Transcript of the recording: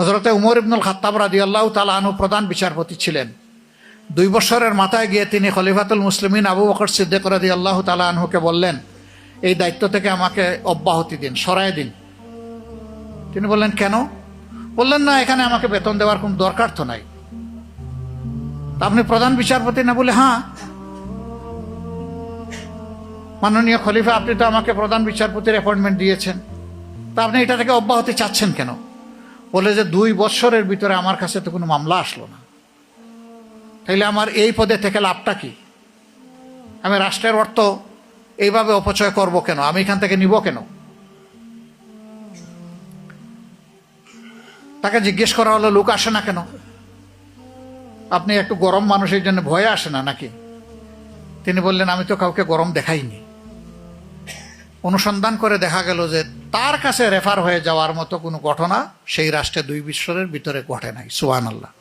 হযরতে উমর ইবনুল খাত্তাব রাদিয়াল্লাহু তাআলা আনহু প্রধান বিচারপতি ছিলেন। 2 বছরের মাথায় গিয়ে তিনি খলিফাতুল মুসলিমিন আবু বকর সিদ্দিক রাদিয়াল্লাহু তাআলা আনহুকে বললেন, এই দায়িত্ব থেকে আমাকে অব্যাহতি দিন, সরায় দিন। তিনি বললেন, কেন? বললেন, না, এখানে আমাকে বেতন দেওয়ার কোনো দরকার তো নাই। তা আপনি প্রধান বিচারপতি না? বলে, হ্যাঁ। মাননীয় খলিফা, আপনি তো আমাকে প্রধান বিচারপতির অ্যাপয়েন্টমেন্ট দিয়েছেন, তা আপনি এটা থেকে অব্যাহতি চাচ্ছেন কেন? বলে যে 2 বছরের ভিতরে আমার কাছে তো কোনো মামলা আসলো না, তাইলে আমার এই পদে থেকে লাভটা কি? আমি রাষ্ট্রের অর্থ এইভাবে অপচয় করব কেন? আমি এখান থেকে নিব কেন? তাকে জিজ্ঞেস করা হলো, লোক আসে না কেন? আপনি একটু গরম মানুষের জন্য ভয়ে আসে না নাকি? তিনি বললেন, আমি তো কাউকে গরম দেখাইনি। অনুসন্ধান করে দেখা গেল যে তার কাছে রেফার হয়ে যাওয়ার মতো কোনো ঘটনা সেই রাষ্ট্রে 2 বছরের ভিতরে ঘটে নাই। সুবহানাল্লাহ।